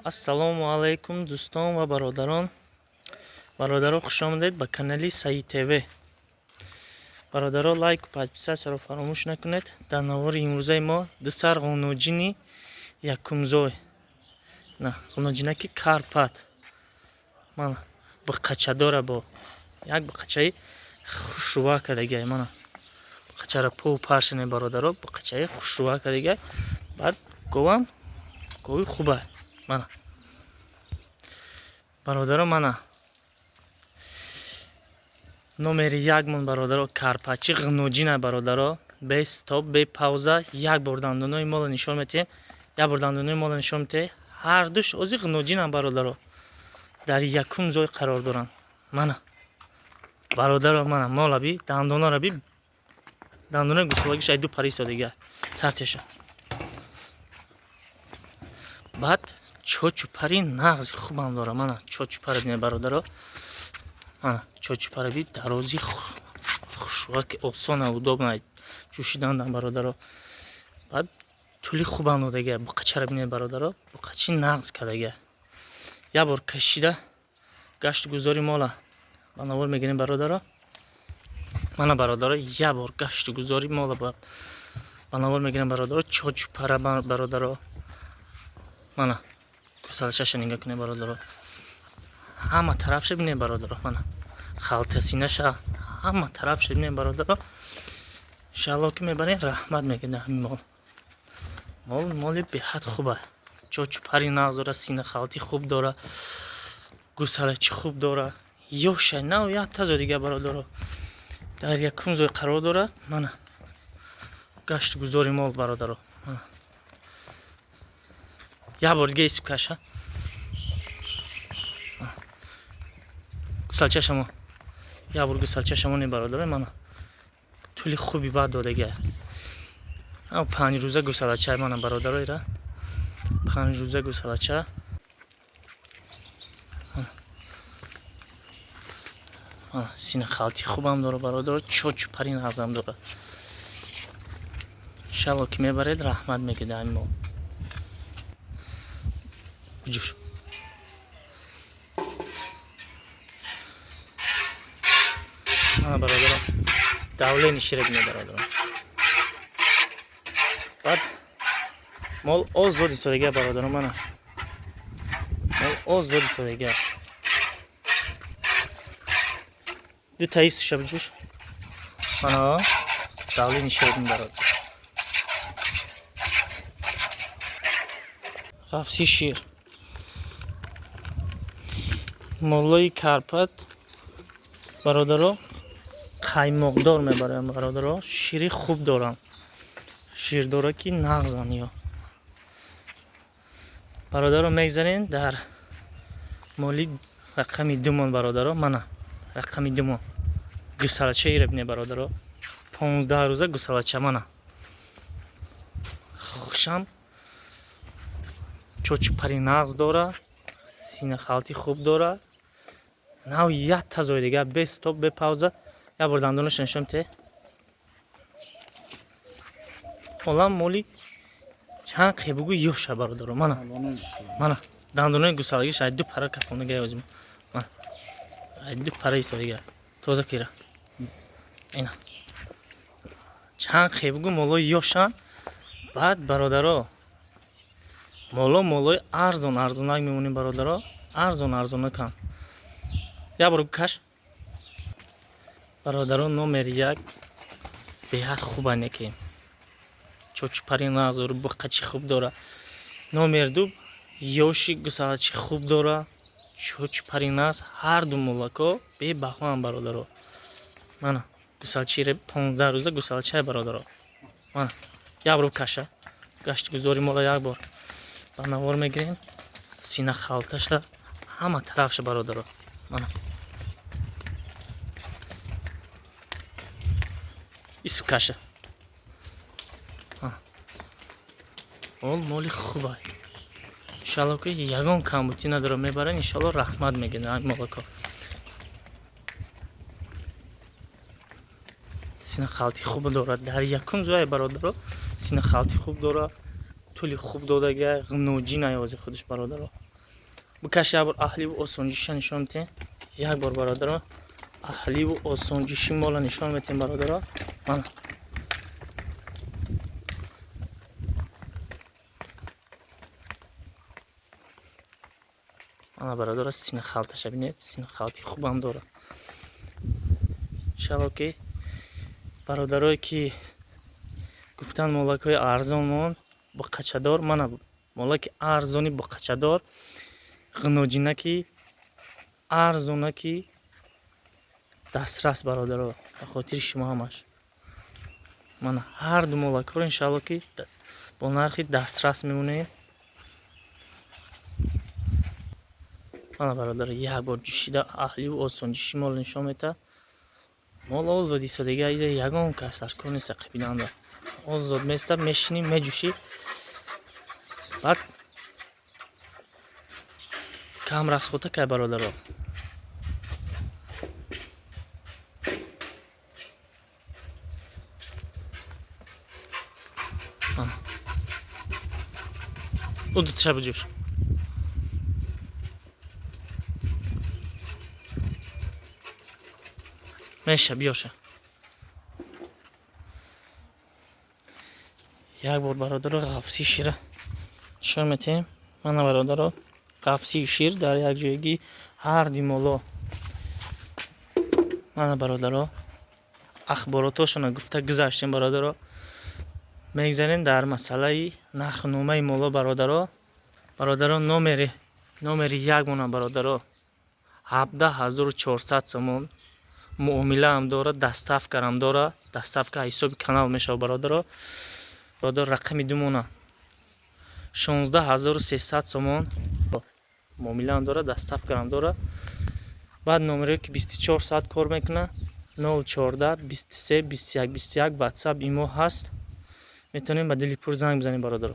Ассалому алайкум дӯстон ва бародарон. Бародаро хуш омадед ба канали Саи ТВ. Бародаро лайк ва подписасияро фаромӯш накунед. Дар навори имрӯзаи мо дусар ғуноҷини якумзой. На, ғуноҷинаки Карпат. Мана биқача дора бо як биқачаи хушрува кардагай. Мана биқачаро пӯ паршане бародаро, биқачаи хушрува кардагай. Баъд говам гови хуба. Мана бародаро, мана номери якмон бародаро карпачи ғуноҷина бародаро. Бе стоп, бе пауза як бор дандонои мола нишон метем. Як бор дандонои мола нишон метем. Ҳар душ ози ғуноҷина бародаро дар якум зой қарор доранд. Мана бародаро, мана мола би дандонора би дандонои гусолагиш ай ду пари содига сартеша. Баъд чочупари нағзи хубам дора. Мана чочупара бинед бародаро. Мана чочупара би дарози хушруваки осона удобна ҷӯшидандан бародаро. Баъд тӯли хубам додага. Биқачара бинед бародаро. Биқачи нағз кардага. Як бор кашида гашту гузори мола ба навор мегирем бародаро. Мана бародаро, як бор гашту гузори мола ба навор мегирем бародаро. Чочупара бародаро. Мана гусалчаша нигоҳ кунед бародаро. Ҳама тарафша бинед бародаро. Мана халтасинаша ҳама тарафша бинед бародаро. Иншаллоҳ ки мебарем раҳмат мегӯям ҳамин мол. Моли беҳад хуба. Чочупари нағз дора, сина халти хуб дора, гусалачи хуб дора. ёша наҳоят тазо дига бародаро дар якум зой қарор дора. Мана гашту гузори мол бародаро. Мана як бор дига исту каша. Гусалчашамо як бор гусалчашамо не бародаро. Мана тӯли хуби баъд додага. ав 5 рӯза гусалача. Мана бародаро ира 5 рӯза гусалача. сина халти хубам дора бародаро. чочупари нағзам дора. иншаллоҳ ки мебаред раҳмат мегӯям мо. ҷуш бародаро давлени шира бинед бародаро. баъд мол оз доди содага бародаро. Мана мол оз доди содага. ду таистуша бҷуш. Мана давлени шира бинед бародаро. ғафси шир. молои Карпат бародаро қаймоқдор мебарам бародаро. шири хуб дорам. шир дора ки нағзан ё бародаро мегзарем дар моли рақами думон бародаро. Мана рақами думон гусалача ира бинед бародаро. 15 рӯза гусалача. Мана хушам чочупари нағз дора, сина халти хуб дора. наҳоят тазои дига бе стоп, бе пауза. як бор дандонош нишон те. ҳолам моли чанд қебугу ёша бародаро. Мана дандонои гусалагиш ай ду пара кафонага ёзим. Мана ай ду пара истодига тоза кира. ина чанд қебугу молои ёшан. баъд бародаро молои арзонак мемонем бародаро. арзонакам. як бор каш бародаро. номери як беҳад хуба некем. чочупари нағз дора, биқачи хуб дора. номер ду ёши гусалачи хуб дора, чочупари нағз. ҳар ду молако бебаҳоам бародаро. мана гусалчире 15 рӯза гусалчай бародаро. мана як бор каша гашти гузори мола як бор ба навор мегирем. сина халташа ҳама тарафша бародаро. мана ису каша. моли хубай. иншаллоҳ ки ягон камбутӣ надора мебарен. иншаллоҳ раҳмат мегӯям молако. сина халти хуб дора дар якум зой бародаро. сина халти хуб дора. тӯли хуб додага. ғуноҷина ёзи худаш бародаро. бикаш як бор аҳливу осонҷиша нишон медиҳем. Як бор бародаро аҳливу осонҷиши мола нишон медиҳем бародаро. Мана мана бародаро сина халташа бинед. Сина халти хубам дорад. Иншалло ки бародарое ки гуфтан молакҳои арзонмон ба қачадор, мана молаки арзони ба қачадор, ғиноҷинаки арзонаки дастрас бародаро, ба хотири шумо ҳамаш. Мана ҳар ду молакҳоро иншалло ки бо нархи дастрас мемонем. мана бародаро як бор ҷӯшида аҳливу осонҷиши мол нишон медиҳад. мол озод иста дега ида ягон кас дар кор неста қибиданда. озод места мешини меҷӯши. бак кам расхота кай бародаро. удутша буҷӯш. меша биёша. як бор бародаро ғафси шира нишон медиҳем. мана бародаро ғафси шир дар як ҷойгӣ ҳар димоло. мана бародаро ахборотошона гуфта гузаштем бародаро. мегзарем дар масъалаи нархномаи моло бародаро. бародаро номери як мона бародаро 17400 сомон муомилаам дора, доставкарам дора. доставка ҳисоби канал мешава бародаро. бародаро рақами думона 16300 сомон муомилаам дора, доставкарам дора. баъд номере ки 24 соат кор мекуна 014 23 21 21 ватсап имо ҳаст. метавонем ба дили пур занг бизанем бародаро.